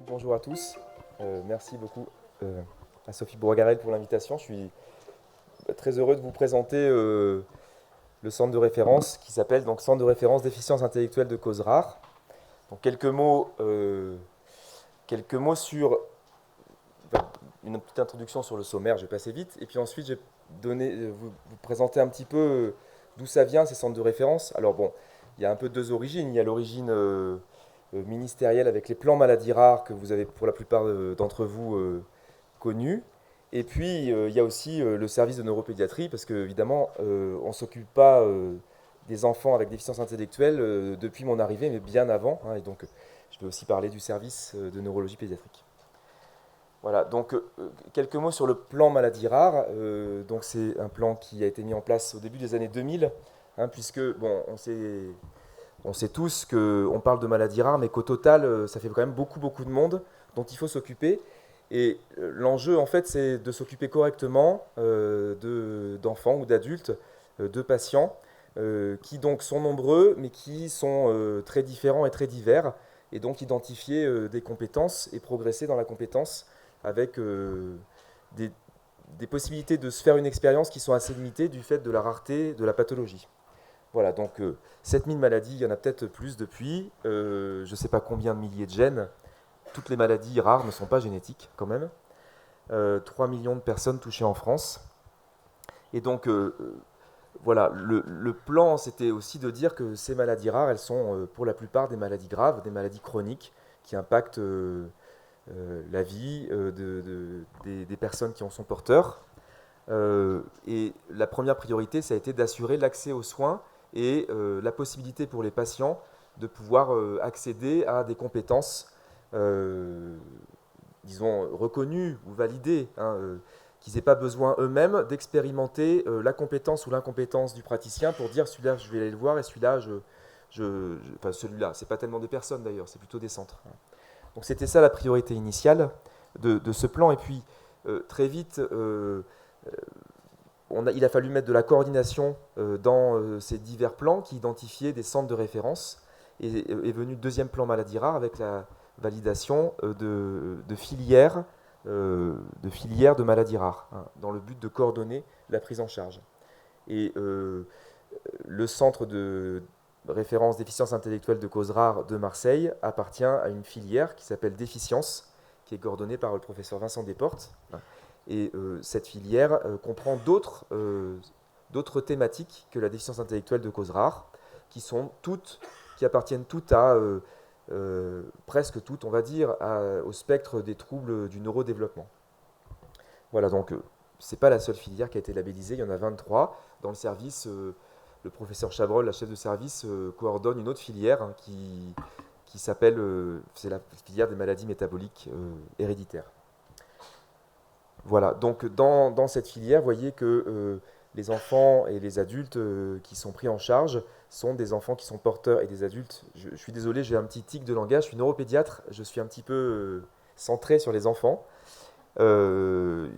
Bonjour à tous. Merci beaucoup à Sophie Bourgarel pour l'invitation. Je suis très heureux de vous présenter le centre de référence qui s'appelle donc Centre de référence déficience intellectuelle de cause rare. Donc quelques mots sur enfin, une petite introduction sur le sommaire. Je vais passer vite et puis ensuite je vais vous présenter un petit peu d'où ça vient ces centres de référence. Alors bon, il y a un peu deux origines. Il y a l'origine ministérielle avec les plans maladies rares que vous avez pour la plupart d'entre vous connus. Et puis, il y a aussi le service de neuropédiatrie, parce qu'évidemment, on ne s'occupe pas des enfants avec déficience intellectuelle depuis mon arrivée, mais bien avant. Hein, et donc, je vais aussi parler du service de neurologie pédiatrique. Voilà, donc quelques mots sur le plan maladie rare. Donc, c'est un plan qui a été mis en place au début des années 2000, hein, puisque, bon, on sait tous qu'on parle de maladies rares, mais qu'au total, ça fait quand même beaucoup, beaucoup de monde dont il faut s'occuper. Et l'enjeu, en fait, c'est de s'occuper correctement d'enfants ou d'adultes, de patients, qui donc sont nombreux, mais qui sont très différents et très divers, et donc identifier des compétences et progresser dans la compétence avec des, des possibilités de se faire une expérience qui sont assez limitées du fait de la rareté de la pathologie. Voilà, donc 7000 maladies, il y en a peut-être plus depuis, je ne sais pas combien de milliers de gènes. Toutes les maladies rares ne sont pas génétiques quand même. 3 millions de personnes touchées en France. Et donc voilà, le plan c'était aussi de dire que ces maladies rares, elles sont pour la plupart des maladies graves, des maladies chroniques qui impactent la vie des personnes qui en sont porteurs. Et la première priorité, ça a été d'assurer l'accès aux soins et la possibilité pour les patients de pouvoir accéder à des compétences, euh, disons, reconnues ou validées, hein, qu'ils n'aient pas besoin eux-mêmes d'expérimenter la compétence ou l'incompétence du praticien pour dire celui-là, je vais aller le voir et celui-là, enfin celui-là, c'est pas tellement des personnes d'ailleurs, c'est plutôt des centres. Donc c'était ça la priorité initiale de ce plan. Et puis très vite, il a fallu mettre de la coordination dans ces divers plans qui identifiaient des centres de référence. Et est venu le deuxième plan maladie rare avec la validation de filières de maladies rares, hein, dans le but de coordonner la prise en charge. Et le centre de référence déficience intellectuelle de cause rare de Marseille appartient à une filière qui s'appelle Déficience, qui est coordonnée par le professeur Vincent Desportes. Et cette filière comprend d'autres thématiques que la déficience intellectuelle de cause rare, qui appartiennent toutes à, presque toutes, on va dire, au spectre des troubles du neurodéveloppement. Voilà, donc c'est pas la seule filière qui a été labellisée, il y en a 23. Dans le service, le professeur Chabrol, la chef de service, coordonne une autre filière, hein, qui s'appelle, c'est la filière des maladies métaboliques héréditaires. Voilà, donc dans cette filière, vous voyez que les enfants et les adultes qui sont pris en charge sont des enfants qui sont porteurs et des adultes. Je suis désolé, j'ai un petit tic de langage, je suis neuropédiatre, je suis un petit peu centré sur les enfants. Euh,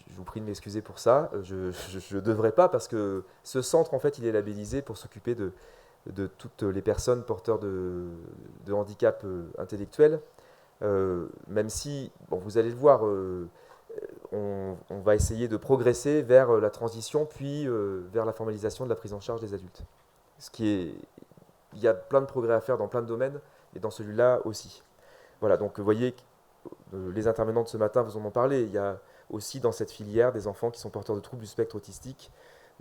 je vous prie de m'excuser pour ça, je ne devrais pas parce que ce centre, en fait, il est labellisé pour s'occuper de toutes les personnes porteurs de handicap intellectuel. Même si, bon, vous allez le voir, on va essayer de progresser vers la transition, puis vers la formalisation de la prise en charge des adultes. Il y a plein de progrès à faire dans plein de domaines, et dans celui-là aussi. Voilà, donc vous voyez, les intervenants de ce matin vous en ont parlé. Il y a aussi dans cette filière des enfants qui sont porteurs de troubles du spectre autistique,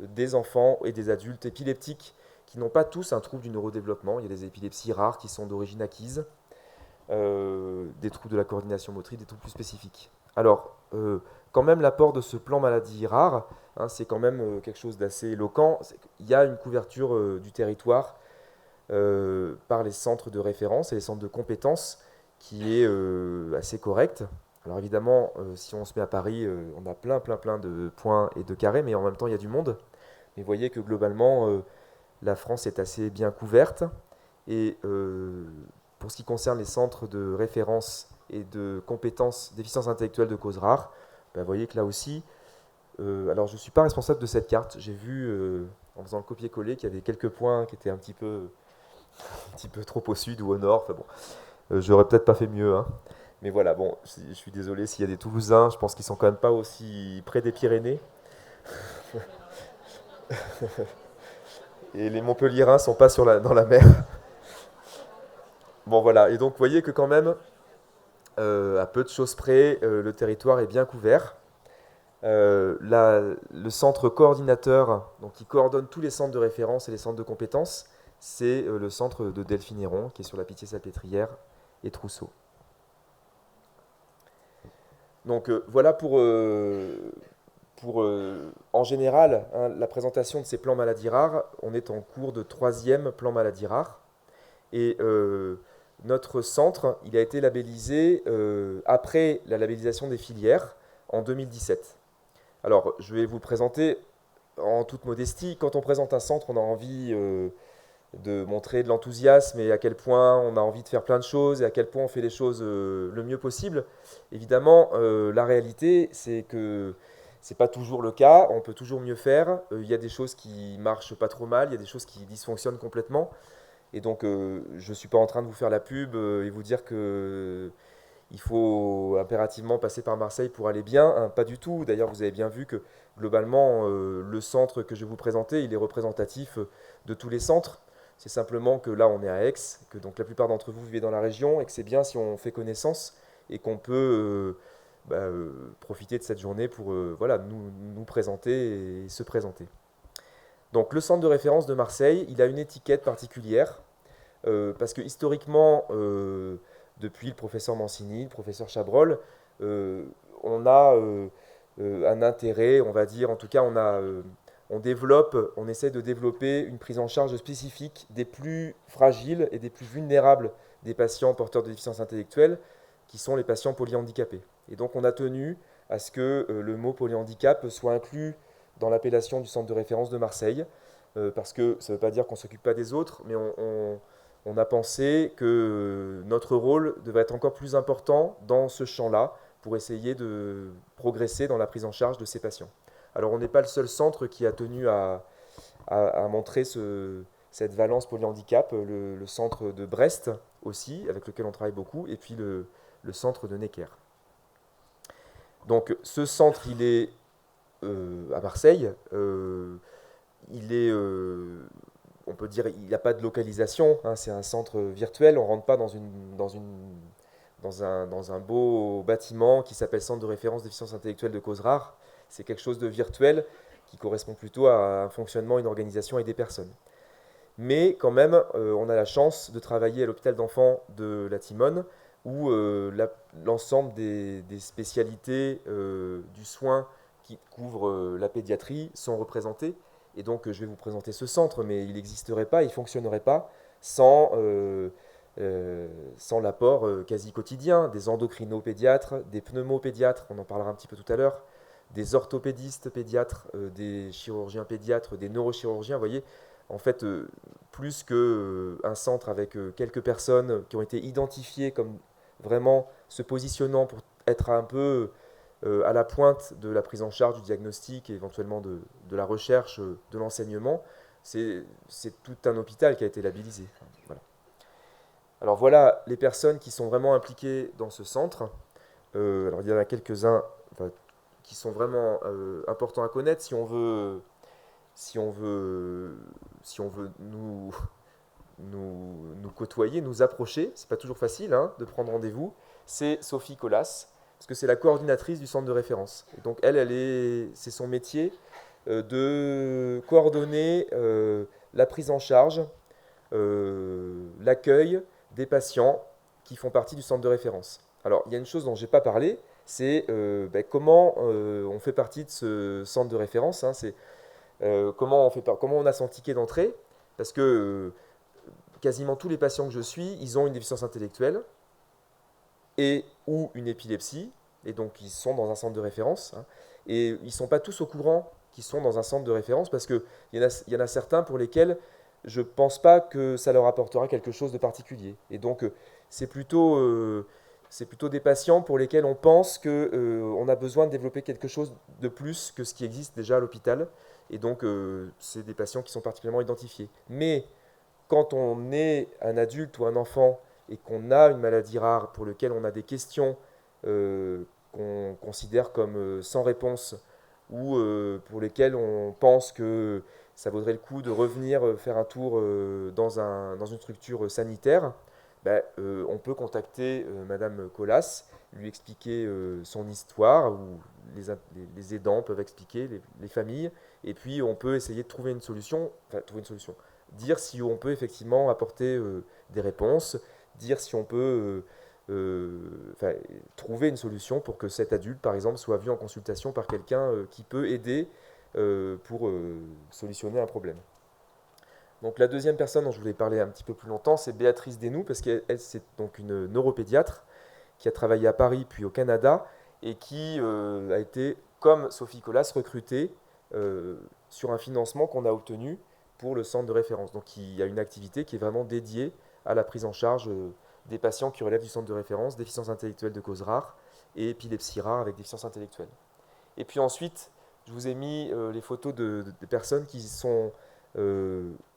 des enfants et des adultes épileptiques qui n'ont pas tous un trouble du neurodéveloppement. Il y a des épilepsies rares qui sont d'origine acquise, des troubles de la coordination motrice, des troubles plus spécifiques. Alors, quand même, l'apport de ce plan maladie rare, hein, c'est quand même quelque chose d'assez éloquent. Il y a une couverture du territoire par les centres de référence et les centres de compétences qui est assez correcte. Alors évidemment, si on se met à Paris, on a plein de points et de carrés, mais en même temps, il y a du monde. Mais vous voyez que globalement, la France est assez bien couverte. Et pour ce qui concerne les centres de référence et de compétences déficience intellectuelle de cause rare, ben, vous voyez que là aussi, alors je ne suis pas responsable de cette carte. J'ai vu en faisant le copier-coller qu'il y avait quelques points qui étaient un petit peu trop au sud ou au nord. Enfin bon, J'aurais peut-être pas fait mieux, hein. Mais voilà, bon, je suis désolé s'il y a des Toulousains, je pense qu'ils sont quand même pas aussi près des Pyrénées. Et les Montpelliérains sont pas dans la mer. Bon voilà, et donc vous voyez que quand même, à peu de choses près, le territoire est bien couvert. Le centre coordinateur, donc qui coordonne tous les centres de référence et les centres de compétences, c'est le centre de Delphinéron, qui est sur la Pitié-Salpêtrière et Trousseau. Donc voilà en général, hein, la présentation de ces plans maladies rares. On est en cours de troisième plan maladies rares. Et notre centre, il a été labellisé après la labellisation des filières en 2017. Alors, je vais vous le présenter en toute modestie. Quand on présente un centre, on a envie de montrer de l'enthousiasme et à quel point on a envie de faire plein de choses et à quel point on fait les choses le mieux possible. Évidemment, la réalité, c'est que c'est pas toujours le cas. On peut toujours mieux faire. Il y a des choses qui marchent pas trop mal, il y a des choses qui dysfonctionnent complètement. Et donc, je ne suis pas en train de vous faire la pub et vous dire que il faut impérativement passer par Marseille pour aller bien, hein, pas du tout. D'ailleurs, vous avez bien vu que globalement, le centre que je vais vous présenter, il est représentatif de tous les centres. C'est simplement que là, on est à Aix, que donc la plupart d'entre vous vivez dans la région et que c'est bien si on fait connaissance et qu'on peut profiter de cette journée pour voilà, nous présenter et se présenter. Donc le centre de référence de Marseille, il a une étiquette particulière parce que historiquement, depuis le professeur Mancini, le professeur Chabrol, euh, on a un intérêt, on va dire, en tout cas on essaie de développer une prise en charge spécifique des plus fragiles et des plus vulnérables des patients porteurs de déficience intellectuelle, qui sont les patients polyhandicapés. Et donc on a tenu à ce que le mot polyhandicap soit inclus dans l'appellation du centre de référence de Marseille, parce que ça ne veut pas dire qu'on ne s'occupe pas des autres, mais on a pensé que notre rôle devait être encore plus important dans ce champ-là pour essayer de progresser dans la prise en charge de ces patients. Alors on n'est pas le seul centre qui a tenu à montrer cette valence polyhandicap, le centre de Brest aussi, avec lequel on travaille beaucoup, et puis le centre de Necker. Donc ce centre, il est à Marseille. Il est, on peut dire, il n'y a pas de localisation, hein, c'est un centre virtuel, on ne rentre pas dans un beau bâtiment qui s'appelle Centre de référence déficience intellectuelle de cause rare. C'est quelque chose de virtuel qui correspond plutôt à un fonctionnement, une organisation et des personnes. Mais quand même, on a la chance de travailler à l'hôpital d'enfants de la Timone, où l'ensemble des spécialités du soin qui couvrent la pédiatrie sont représentées. Et donc, je vais vous présenter ce centre, mais il n'existerait pas, il ne fonctionnerait pas sans l'apport quasi quotidien des endocrinopédiatres, des pneumopédiatres, on en parlera un petit peu tout à l'heure, des orthopédistes pédiatres, des chirurgiens pédiatres, des neurochirurgiens. Vous voyez, en fait, plus qu'un centre avec quelques personnes qui ont été identifiées comme vraiment se positionnant pour être un peu à la pointe de la prise en charge du diagnostic et éventuellement de la recherche, de l'enseignement, c'est tout un hôpital qui a été labellisé. Voilà. Alors voilà les personnes qui sont vraiment impliquées dans ce centre. Alors il y en a quelques-uns qui sont vraiment importants à connaître si on veut nous côtoyer, nous approcher. C'est pas toujours facile hein, de prendre rendez-vous. C'est Sophie Colas, parce que c'est la coordinatrice du centre de référence. Et donc c'est son métier de coordonner la prise en charge, l'accueil des patients qui font partie du centre de référence. Alors, il y a une chose dont je n'ai pas parlé, c'est comment on fait partie de ce centre de référence. Hein, c'est comment on a son ticket d'entrée, parce que quasiment tous les patients que je suis, ils ont une déficience intellectuelle et ou une épilepsie, et donc ils sont dans un centre de référence. Hein, et ils ne sont pas tous au courant qu'ils sont dans un centre de référence, parce qu'il y en a certains pour lesquels je ne pense pas que ça leur apportera quelque chose de particulier. Et donc, c'est plutôt, c'est plutôt des patients pour lesquels on pense qu'on a besoin de développer quelque chose de plus que ce qui existe déjà à l'hôpital. Et donc, c'est des patients qui sont particulièrement identifiés. Mais quand on est un adulte ou un enfant et qu'on a une maladie rare pour laquelle on a des questions qu'on considère comme sans réponse ou pour lesquelles on pense que ça vaudrait le coup de revenir faire un tour dans une structure sanitaire, ben, on peut contacter Madame Colas, lui expliquer son histoire, ou les aidants peuvent expliquer, les familles, et puis on peut essayer de trouver une solution, enfin trouver une solution, dire si on peut effectivement apporter des réponses, dire si on peut enfin, trouver une solution pour que cet adulte, par exemple, soit vu en consultation par quelqu'un qui peut aider pour solutionner un problème. Donc la deuxième personne dont je voulais parler un petit peu plus longtemps, c'est Béatrice Desnoux, parce qu'elle, c'est donc une neuropédiatre qui a travaillé à Paris puis au Canada et qui a été, comme Sophie Colas, recrutée sur un financement qu'on a obtenu pour le centre de référence. Donc il y a une activité qui est vraiment dédiée à la prise en charge des patients qui relèvent du centre de référence, déficience intellectuelle de cause rare et épilepsie rare avec déficience intellectuelle. Et puis ensuite, je vous ai mis les photos de personnes qui sont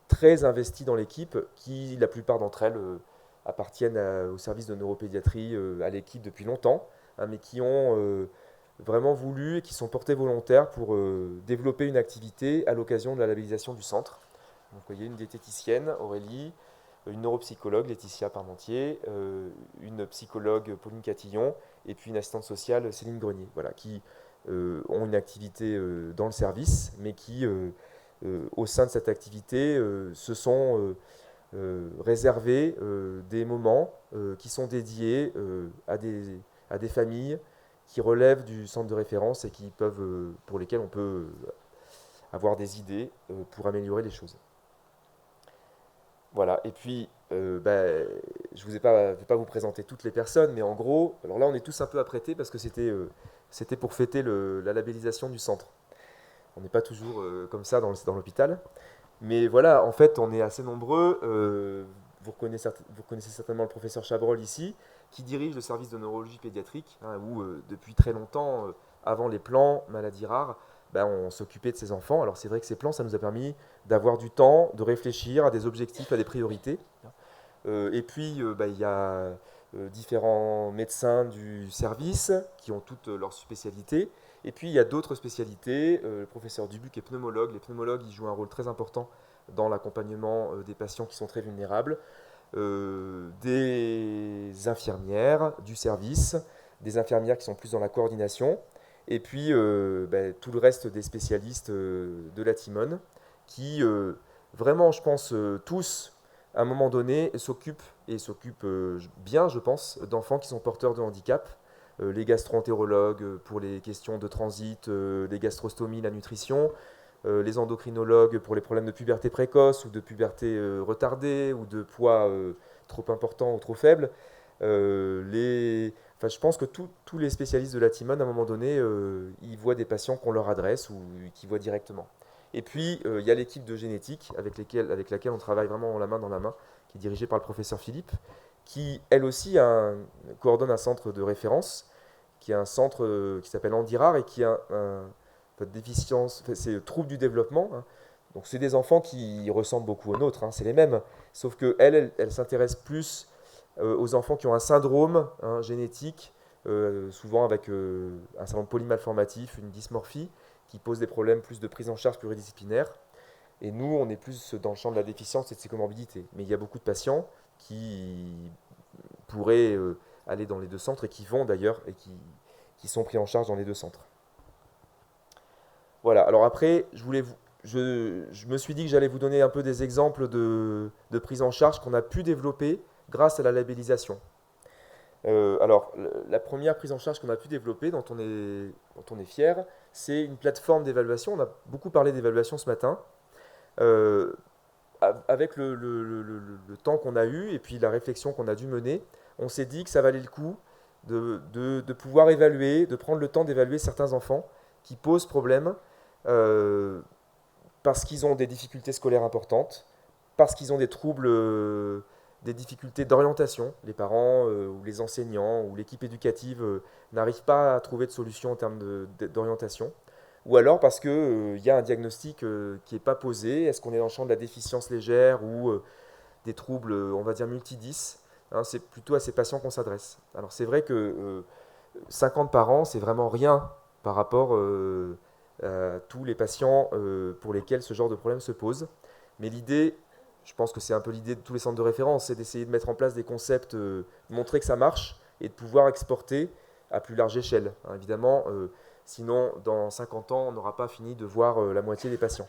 très investies dans l'équipe, qui, la plupart d'entre elles, appartiennent au service de neuropédiatrie, à l'équipe depuis longtemps, hein, mais qui ont vraiment voulu et qui sont portés volontaires pour développer une activité à l'occasion de la labellisation du centre. Donc, vous voyez, une diététicienne, Aurélie, une neuropsychologue, Laetitia Parmentier, une psychologue, Pauline Catillon, et puis une assistante sociale, Céline Grenier, voilà, qui ont une activité dans le service, mais qui, au sein de cette activité, se sont réservés des moments qui sont dédiés à des familles qui relèvent du centre de référence et qui peuvent, pour lesquelles on peut avoir des idées pour améliorer les choses. Voilà, et puis je ne vais pas vous présenter toutes les personnes, mais en gros, alors là on est tous un peu apprêtés parce que c'était pour fêter la labellisation du centre. On n'est pas toujours comme ça dans l'hôpital. Mais voilà, en fait, on est assez nombreux. Vous connaissez certainement le professeur Chabrol ici, qui dirige le service de neurologie pédiatrique, hein, où depuis très longtemps, avant les plans maladies rares, ben, on s'occupait de ces enfants. Alors c'est vrai que ces plans, ça nous a permis d'avoir du temps, de réfléchir à des objectifs, à des priorités. Et puis, ben, il y a différents médecins du service qui ont toutes leurs spécialités. Et puis, il y a d'autres spécialités. Le professeur Dubuc est pneumologue. Les pneumologues, ils jouent un rôle très important dans l'accompagnement des patients qui sont très vulnérables. Des infirmières du service, des infirmières qui sont plus dans la coordination. Et puis, ben, tout le reste des spécialistes de la Timone qui, vraiment, je pense, tous, à un moment donné, s'occupent bien, je pense, d'enfants qui sont porteurs de handicap. Les gastro-entérologues pour les questions de transit, les gastrostomies, la nutrition, les endocrinologues pour les problèmes de puberté précoce ou de puberté retardée ou de poids trop important ou trop faible. Enfin, je pense que tous les spécialistes de la Timone, à un moment donné, ils voient des patients qu'on leur adresse ou qu'ils voient directement. Et puis, il y a l'équipe de génétique avec laquelle on travaille vraiment la main dans la main, qui est dirigée par le professeur Philippe, qui, elle aussi, coordonne un centre de référence, qui est un centre qui s'appelle Andirard et qui a déficience, c'est trouble du développement, hein. Donc, c'est des enfants qui ressemblent beaucoup aux nôtres, hein, c'est les mêmes, sauf qu'elle s'intéresse plus aux enfants qui ont un syndrome, hein, génétique, souvent avec un syndrome polymalformatif, une dysmorphie, qui pose des problèmes plus de prise en charge pluridisciplinaire. Et nous, on est plus dans le champ de la déficience et de ses comorbidités. Mais il y a beaucoup de patients qui pourraient aller dans les deux centres et qui vont d'ailleurs et qui sont pris en charge dans les deux centres. Voilà, alors après, je me suis dit que j'allais vous donner un peu des exemples de prise en charge qu'on a pu développer grâce à la labellisation. Alors, la première prise en charge qu'on a pu développer, dont on est fier, c'est une plateforme d'évaluation. On a beaucoup parlé d'évaluation ce matin. Euh, Avec le temps qu'on a eu et puis la réflexion qu'on a dû mener, on s'est dit que ça valait le coup de pouvoir évaluer, de prendre le temps d'évaluer certains enfants qui posent problème euh, parce qu'ils ont des difficultés scolaires importantes, parce qu'ils ont des troubles, des difficultés d'orientation. Les parents ou les enseignants ou l'équipe éducative n'arrivent pas à trouver de solution en termes d'orientation. Ou alors parce qu'il y a un diagnostic qui n'est pas posé. Est-ce qu'on est dans le champ de la déficience légère ou des troubles, on va dire, multidis, hein, c'est plutôt à ces patients qu'on s'adresse. Alors c'est vrai que 50 par an, c'est vraiment rien par rapport à tous les patients pour lesquels ce genre de problème se pose. Mais l'idée, je pense que c'est un peu l'idée de tous les centres de référence, c'est d'essayer de mettre en place des concepts, montrer que ça marche et de pouvoir exporter à plus large échelle, hein, évidemment. Sinon, dans 50 ans, on n'aura pas fini de voir la moitié des patients.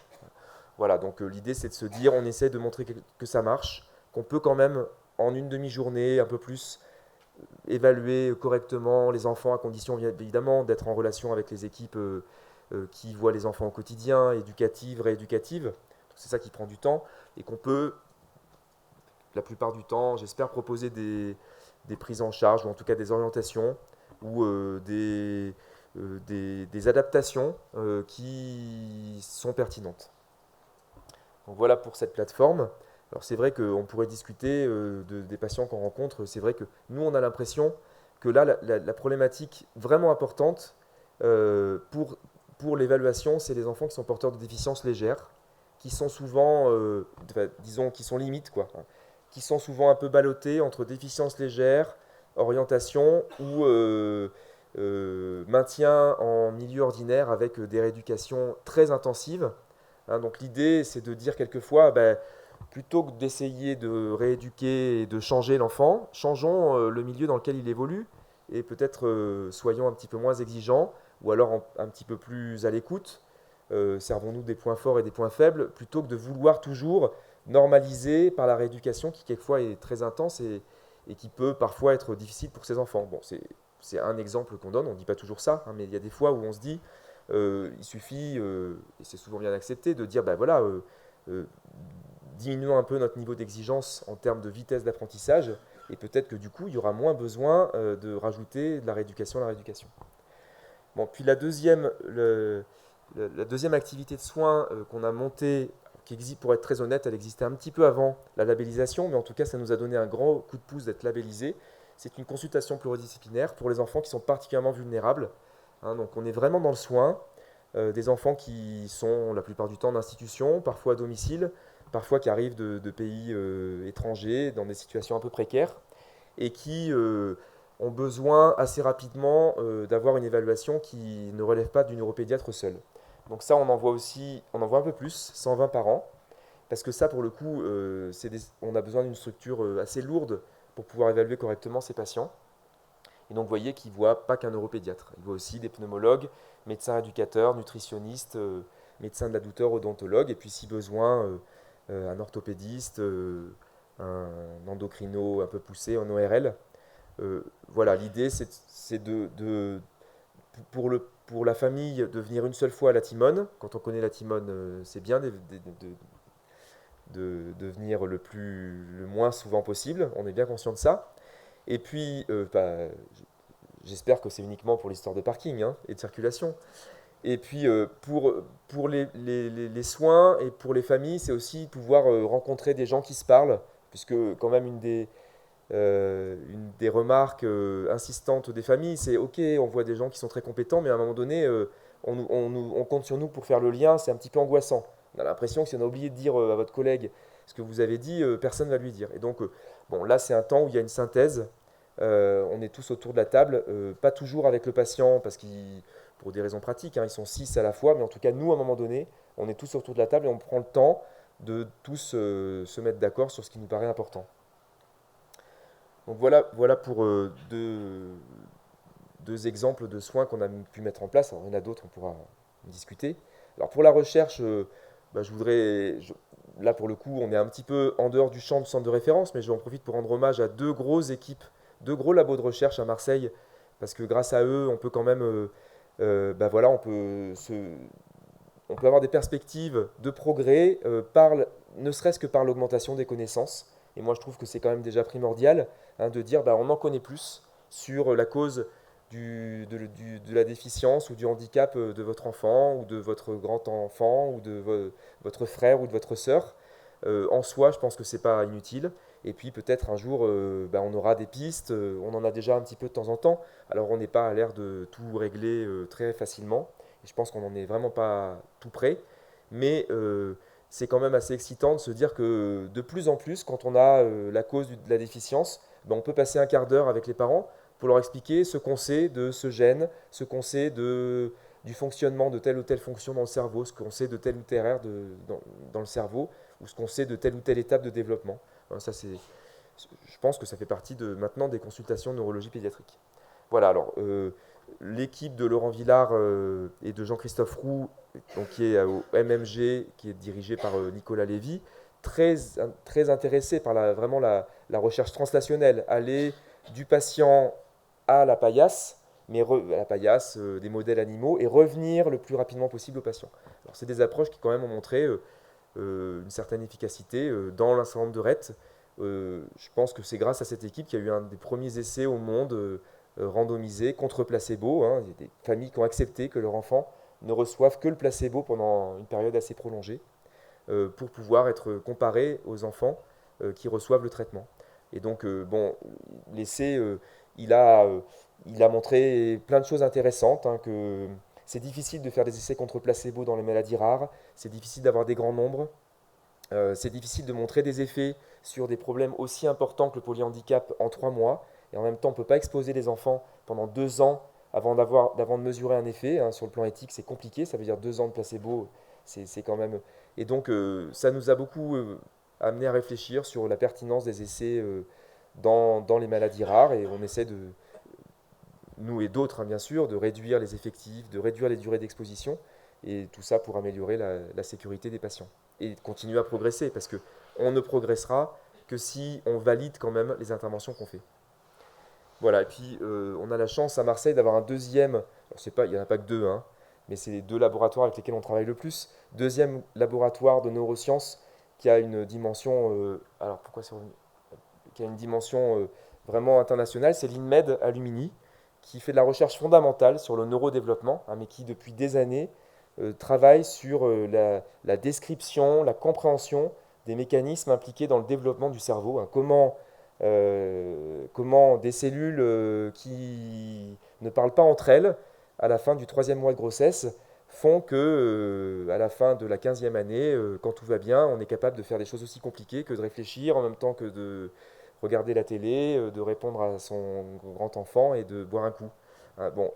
Voilà, donc l'idée, c'est de se dire, on essaie de montrer que ça marche, qu'on peut quand même, en une demi-journée, un peu plus, évaluer correctement les enfants, à condition évidemment d'être en relation avec les équipes qui voient les enfants au quotidien, éducatives, rééducatives. C'est ça qui prend du temps et qu'on peut, la plupart du temps, j'espère, proposer des prises en charge ou en tout cas des orientations ou des adaptations qui sont pertinentes. Donc voilà pour cette plateforme. Alors c'est vrai qu'on pourrait discuter des patients qu'on rencontre. C'est vrai que nous, on a l'impression que là, la problématique vraiment importante pour l'évaluation, c'est les enfants qui sont porteurs de déficiences légères, qui sont souvent, disons, qui sont limites, quoi, hein, qui sont souvent un peu ballottés entre déficiences légères, orientation ou maintien en milieu ordinaire avec des rééducations très intensives. Hein, donc l'idée, c'est de dire quelquefois, ben, plutôt que d'essayer de rééduquer et de changer l'enfant, changeons le milieu dans lequel il évolue et peut-être soyons un petit peu moins exigeants ou alors un petit peu plus à l'écoute. Servons-nous des points forts et des points faibles plutôt que de vouloir toujours normaliser par la rééducation qui quelquefois est très intense et qui peut parfois être difficile pour ses enfants. Bon, c'est un exemple qu'on donne, on ne dit pas toujours ça, hein, mais il y a des fois où on se dit il suffit, et c'est souvent bien accepté, de dire ben voilà, diminuons un peu notre niveau d'exigence en termes de vitesse d'apprentissage, et peut-être que du coup, il y aura moins besoin de rajouter de la rééducation à la rééducation. Bon, puis la deuxième activité de soins qu'on a montée, qui existe, pour être très honnête, elle existait un petit peu avant la labellisation, mais en tout cas, ça nous a donné un grand coup de pouce d'être labellisé. C'est une consultation pluridisciplinaire pour les enfants qui sont particulièrement vulnérables. Hein, donc on est vraiment dans le soin, des enfants qui sont la plupart du temps en institution, parfois à domicile, parfois qui arrivent de pays étrangers, dans des situations un peu précaires, et qui ont besoin assez rapidement d'avoir une évaluation qui ne relève pas du neuropédiatre seul. Donc ça, on en voit aussi, on en voit un peu plus, 120 par an, parce que ça, pour le coup, on a besoin d'une structure assez lourde pour pouvoir évaluer correctement ces patients. Et donc, vous voyez qu'il ne voit pas qu'un neuropédiatre. Il voit aussi des pneumologues, médecins éducateurs, nutritionnistes, médecins de la douteur, odontologues, et puis si besoin, un orthopédiste, un endocrino un peu poussé en ORL. Voilà, l'idée, c'est pour la famille de venir une seule fois à la Timone. Quand on connaît la Timone, c'est bien de venir le moins souvent possible. On est bien conscient de ça. Et puis, j'espère que c'est uniquement pour l'histoire de parking hein, et de circulation. Et puis, pour les soins et pour les familles, c'est aussi pouvoir rencontrer des gens qui se parlent, puisque quand même une des remarques insistantes des familles, c'est ok, on voit des gens qui sont très compétents, mais à un moment donné, on compte sur nous pour faire le lien, c'est un petit peu angoissant. On a l'impression que si on a oublié de dire à votre collègue ce que vous avez dit, personne ne va lui dire. Et donc, bon, là, c'est un temps où il y a une synthèse. On est tous autour de la table, pas toujours avec le patient, parce qu'ils, pour des raisons pratiques, hein, ils sont 6 à la fois, mais en tout cas, nous, à un moment donné, on est tous autour de la table et on prend le temps de tous se mettre d'accord sur ce qui nous paraît important. Donc voilà pour deux exemples de soins qu'on a pu mettre en place. Alors, il y en a d'autres, on pourra en discuter. Alors pour la recherche, là pour le coup, on est un petit peu en dehors du champ du centre de référence, mais j'en profite pour rendre hommage à deux grosses équipes, deux gros labos de recherche à Marseille, parce que grâce à eux, on peut quand même, voilà, on peut avoir des perspectives de progrès, ne serait-ce que par l'augmentation des connaissances. Et moi, je trouve que c'est quand même déjà primordial hein, de dire on en connaît plus sur la cause de la déficience ou du handicap de votre enfant ou de votre grand-enfant ou de votre frère ou de votre sœur. En soi, je pense que ce n'est pas inutile. Et puis peut-être un jour, on aura des pistes. On en a déjà un petit peu de temps en temps. Alors on n'est pas à l'air de tout régler très facilement. Et je pense qu'on n'en est vraiment pas tout près. Mais c'est quand même assez excitant de se dire que de plus en plus, quand on a la cause de la déficience, ben, on peut passer un quart d'heure avec les parents pour leur expliquer ce qu'on sait de ce gène, ce qu'on sait du fonctionnement de telle ou telle fonction dans le cerveau, ce qu'on sait de telle ou telle aire dans le cerveau, ou ce qu'on sait de telle ou telle étape de développement. Ça, je pense que ça fait partie maintenant des consultations de neurologie pédiatrique. Voilà, alors l'équipe de Laurent Villard et de Jean-Christophe Roux, donc, qui est au MMG, qui est dirigé par Nicolas Lévy, très intéressé par vraiment la recherche translationnelle, aller du patient à la paillasse, à la paillasse, des modèles animaux, et revenir le plus rapidement possible au patient. Alors, c'est des approches qui quand même ont montré une certaine efficacité dans un certain nombre de Rett. Je pense que c'est grâce à cette équipe qu'il y a eu un des premiers essais au monde randomisés contre placebo. Hein. Il y a des familles qui ont accepté que leur enfant ne reçoive que le placebo pendant une période assez prolongée pour pouvoir être comparé aux enfants qui reçoivent le traitement. Et donc, bon, l'essai, il a montré plein de choses intéressantes, hein, que c'est difficile de faire des essais contre placebo dans les maladies rares, c'est difficile d'avoir des grands nombres, c'est difficile de montrer des effets sur des problèmes aussi importants que le polyhandicap en 3 mois, et en même temps, on ne peut pas exposer les enfants pendant 2 ans avant de mesurer un effet. Hein. Sur le plan éthique, c'est compliqué, ça veut dire 2 ans de placebo, c'est quand même... Et donc, ça nous a beaucoup amené à réfléchir sur la pertinence des essais dans les maladies rares, et on essaie nous et d'autres, hein, bien sûr, de réduire les effectifs, de réduire les durées d'exposition, et tout ça pour améliorer la sécurité des patients. Et continuer à progresser, parce qu'on ne progressera que si on valide quand même les interventions qu'on fait. Voilà, et puis on a la chance à Marseille d'avoir un deuxième, il n'y en a pas que deux, hein, mais c'est les 2 laboratoires avec lesquels on travaille le plus. Deuxième laboratoire de neurosciences qui a une dimension, qui a une dimension vraiment internationale, c'est l'INMED à Lumini, qui fait de la recherche fondamentale sur le neurodéveloppement, hein, mais qui depuis des années travaille sur la description, la compréhension des mécanismes impliqués dans le développement du cerveau. Hein, comment des cellules qui ne parlent pas entre elles à la fin du 3e mois de grossesse font que à la fin de la 15e année, quand tout va bien, on est capable de faire des choses aussi compliquées que de réfléchir en même temps que de regarder la télé, de répondre à son grand enfant et de boire un coup. Hein, bon,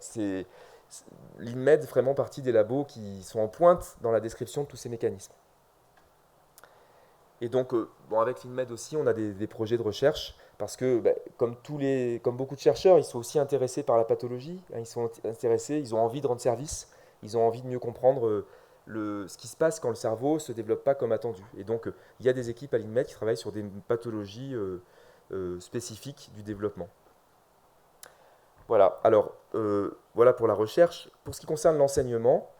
l'INMED fait vraiment partie des labos qui sont en pointe dans la description de tous ces mécanismes. Et donc, avec l'INMED aussi, on a des projets de recherche, parce que, comme beaucoup de chercheurs, ils sont aussi intéressés par la pathologie, hein, ils sont intéressés, ils ont envie de rendre service, ils ont envie de mieux comprendre ce qui se passe quand le cerveau ne se développe pas comme attendu. Et donc, il y a des équipes à l'INMED qui travaillent sur des pathologies spécifiques du développement. Voilà, alors, voilà pour la recherche. Pour ce qui concerne l'enseignement,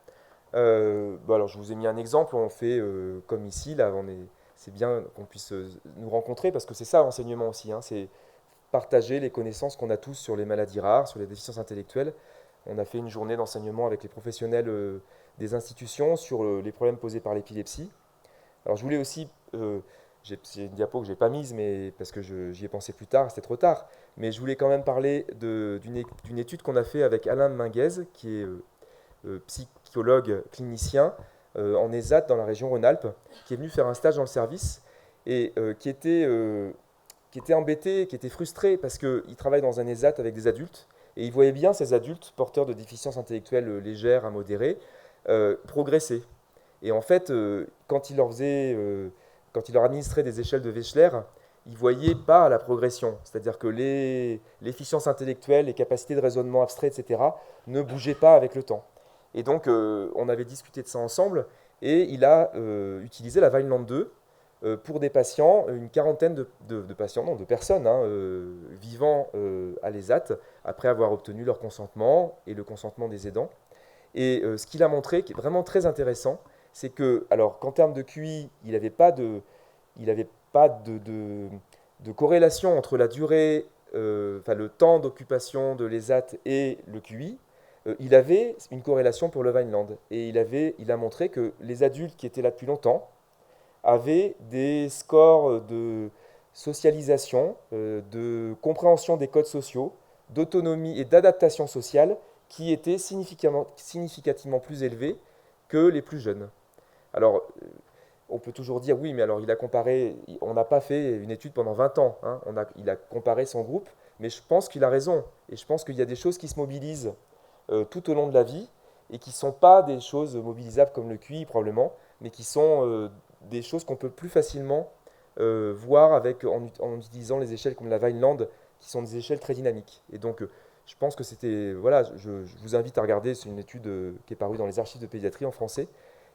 alors je vous ai mis un exemple, on fait comme ici, là, c'est bien qu'on puisse nous rencontrer, parce que c'est ça l'enseignement aussi, hein, c'est partager les connaissances qu'on a tous sur les maladies rares, sur les déficiences intellectuelles. On a fait une journée d'enseignement avec les professionnels des institutions sur les problèmes posés par l'épilepsie. Alors je voulais aussi, j'ai une diapo que je n'ai pas mise, mais parce que j'y ai pensé plus tard, c'était trop tard, mais je voulais quand même parler d'une étude qu'on a fait avec Alain Minguez, qui est psychologue clinicien en ESAT dans la région Rhône-Alpes, qui est venu faire un stage dans le service et qui était embêté, qui était frustré parce qu'il travaille dans un ESAT avec des adultes et il voyait bien ces adultes porteurs de déficiences intellectuelles légères à modérées progresser. Et en fait, quand il leur administrait des échelles de Wechsler, il ne voyait pas la progression. C'est-à-dire que l'efficience intellectuelle, les capacités de raisonnement abstrait, etc., ne bougeaient pas avec le temps. Et donc, on avait discuté de ça ensemble, et il a utilisé la Vineland 2 pour des patients, une quarantaine de patients, non, de personnes hein, vivant à l'ESAT, après avoir obtenu leur consentement et le consentement des aidants. Et ce qu'il a montré, qui est vraiment très intéressant, c'est que, alors qu'en termes de QI, il n'avait pas de corrélation entre la durée, le temps d'occupation de l'ESAT et le QI. Il avait une corrélation pour le Vineland. Et il a montré que les adultes qui étaient là depuis longtemps avaient des scores de socialisation, de compréhension des codes sociaux, d'autonomie et d'adaptation sociale qui étaient significativement plus élevés que les plus jeunes. Alors, on peut toujours dire oui, mais alors il a comparé, on n'a pas fait une étude pendant 20 ans, hein, il a comparé son groupe, mais je pense qu'il a raison. Et je pense qu'il y a des choses qui se mobilisent tout au long de la vie et qui ne sont pas des choses mobilisables comme le QI probablement, mais qui sont des choses qu'on peut plus facilement voir en utilisant les échelles comme la Vineland, qui sont des échelles très dynamiques. Et donc, je pense que c'était. Voilà, je vous invite à regarder, c'est une étude qui est parue dans les archives de pédiatrie en français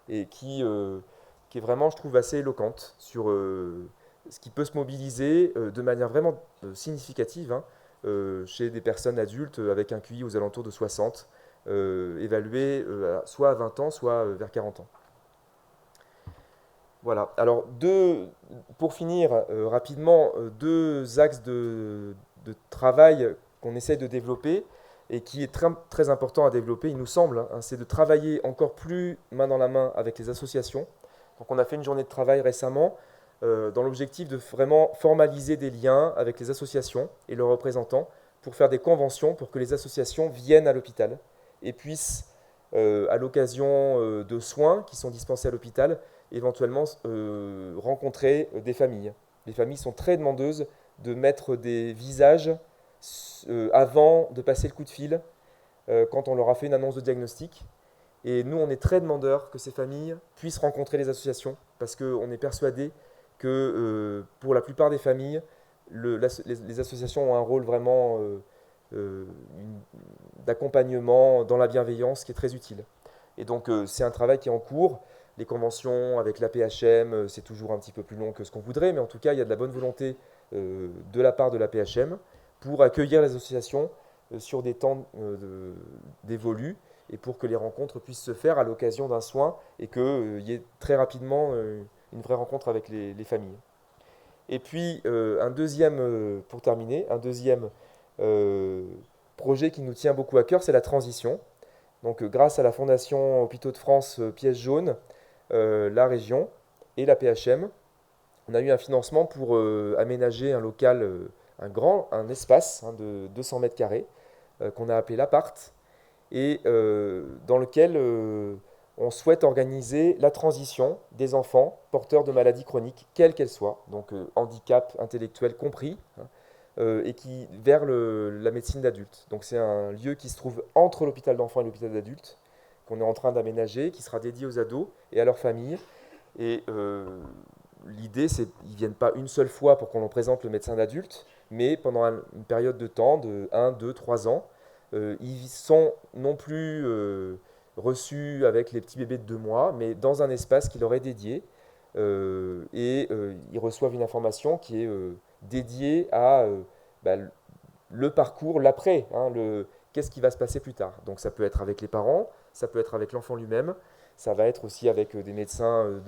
et qui est vraiment, je trouve, assez éloquente sur ce qui peut se mobiliser de manière vraiment significative, hein, chez des personnes adultes avec un QI aux alentours de 60, évalué soit à 20 ans, soit vers 40 ans. Voilà. Alors, pour finir rapidement, deux axes de travail qu'on essaie de développer et qui est très, très important à développer, il nous semble, hein, c'est de travailler encore plus main dans la main avec les associations. Donc, on a fait une journée de travail récemment dans l'objectif de vraiment formaliser des liens avec les associations et leurs représentants pour faire des conventions pour que les associations viennent à l'hôpital et puissent, à l'occasion de soins qui sont dispensés à l'hôpital, éventuellement rencontrer des familles. Les familles sont très demandeuses de mettre des visages avant de passer le coup de fil quand on leur a fait une annonce de diagnostic. Et nous, on est très demandeurs que ces familles puissent rencontrer les associations parce qu'on est persuadé que pour la plupart des familles, les associations ont un rôle vraiment d'accompagnement dans la bienveillance qui est très utile. Et donc, c'est un travail qui est en cours. Les conventions avec la PHM, c'est toujours un petit peu plus long que ce qu'on voudrait, mais en tout cas, il y a de la bonne volonté de la part de la PHM pour accueillir les associations sur des temps dévolus et pour que les rencontres puissent se faire à l'occasion d'un soin et qu'il y ait très rapidement une vraie rencontre avec les familles. Et puis, pour terminer, un deuxième euh, projet qui nous tient beaucoup à cœur, c'est la transition. Donc, grâce à la Fondation Hôpitaux de France Pièce Jaune, la région et la PHM, on a eu un financement pour aménager un local, un espace hein, de 200 mètres carrés qu'on a appelé l'appart et dans lequel on souhaite organiser la transition des enfants porteurs de maladies chroniques, quelles qu'elles soient, donc handicap intellectuel compris, hein, vers la médecine d'adulte. Donc c'est un lieu qui se trouve entre l'hôpital d'enfants et l'hôpital d'adultes, qu'on est en train d'aménager, qui sera dédié aux ados et à leurs familles. Et l'idée, c'est qu'ils ne viennent pas une seule fois pour qu'on leur présente le médecin d'adulte, mais pendant une période de temps, de 1, 2, 3 ans, ils sont non plus reçus avec les petits bébés de 2 mois, mais dans un espace qui leur est dédié. Ils reçoivent une information qui est dédiée à bah, le parcours, l'après, hein, qu'est-ce qui va se passer plus tard. Donc ça peut être avec les parents, ça peut être avec l'enfant lui-même, ça va être aussi avec des médecins,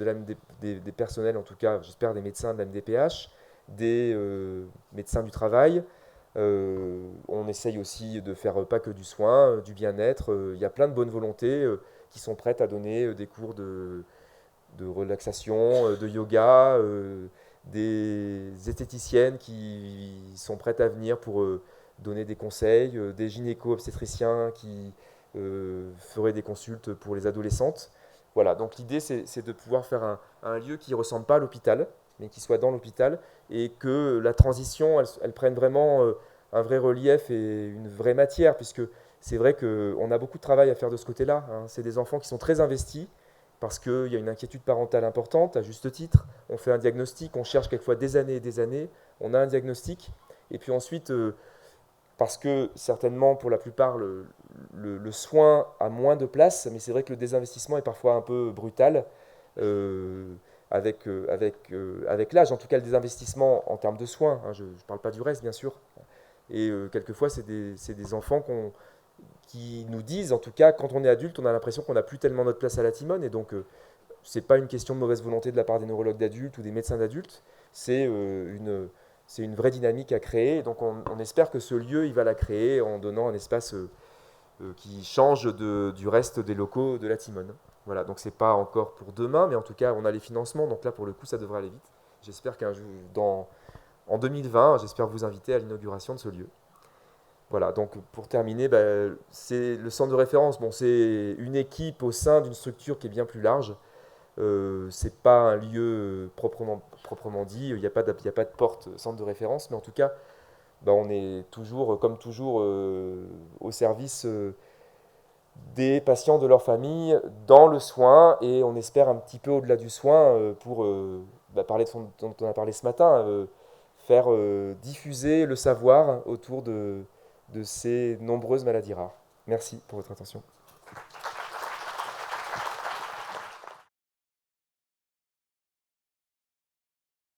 des personnels en tout cas, j'espère des médecins de la MDPH, des médecins du travail. On essaye aussi de faire pas que du soin, du bien-être. Il y a plein de bonnes volontés qui sont prêtes à donner des cours de relaxation, de yoga, des esthéticiennes qui sont prêtes à venir pour donner des conseils, des gynéco-obstétriciens qui feraient des consultes pour les adolescentes. Voilà, donc l'idée c'est de pouvoir faire un lieu qui ne ressemble pas à l'hôpital, mais qui soit dans l'hôpital, et que la transition, elle prenne vraiment un vrai relief et une vraie matière, puisque c'est vrai qu'on a beaucoup de travail à faire de ce côté-là, hein. C'est des enfants qui sont très investis, parce qu'il y a une inquiétude parentale importante, à juste titre. On fait un diagnostic, on cherche quelquefois des années et des années, on a un diagnostic, et puis ensuite, parce que certainement pour la plupart, le soin a moins de place, mais c'est vrai que le désinvestissement est parfois un peu brutal, euh, avec l'âge, en tout cas le désinvestissement en termes de soins, hein, je ne parle pas du reste bien sûr, et quelquefois c'est des enfants qui nous disent, en tout cas quand on est adulte, on a l'impression qu'on n'a plus tellement notre place à la timone, et donc c'est pas une question de mauvaise volonté de la part des neurologues d'adultes ou des médecins d'adultes, c'est une vraie dynamique à créer. Donc on espère que ce lieu, il va la créer en donnant un espace qui change du reste des locaux de la Timone. Voilà, donc c'est pas encore pour demain, mais en tout cas on a les financements, donc là pour le coup ça devrait aller vite. J'espère qu'un jour, en 2020, j'espère vous inviter à l'inauguration de ce lieu. Voilà, donc pour terminer, bah, c'est le centre de référence. Bon, c'est une équipe au sein d'une structure qui est bien plus large. C'est pas un lieu proprement dit, il y a pas de porte centre de référence, mais en tout cas, bah, on est toujours, comme toujours, au service des patients, de leur famille, dans le soin, et on espère un petit peu au-delà du soin pour bah, parler dont on a parlé ce matin, faire diffuser le savoir autour de ces nombreuses maladies rares. Merci pour votre attention.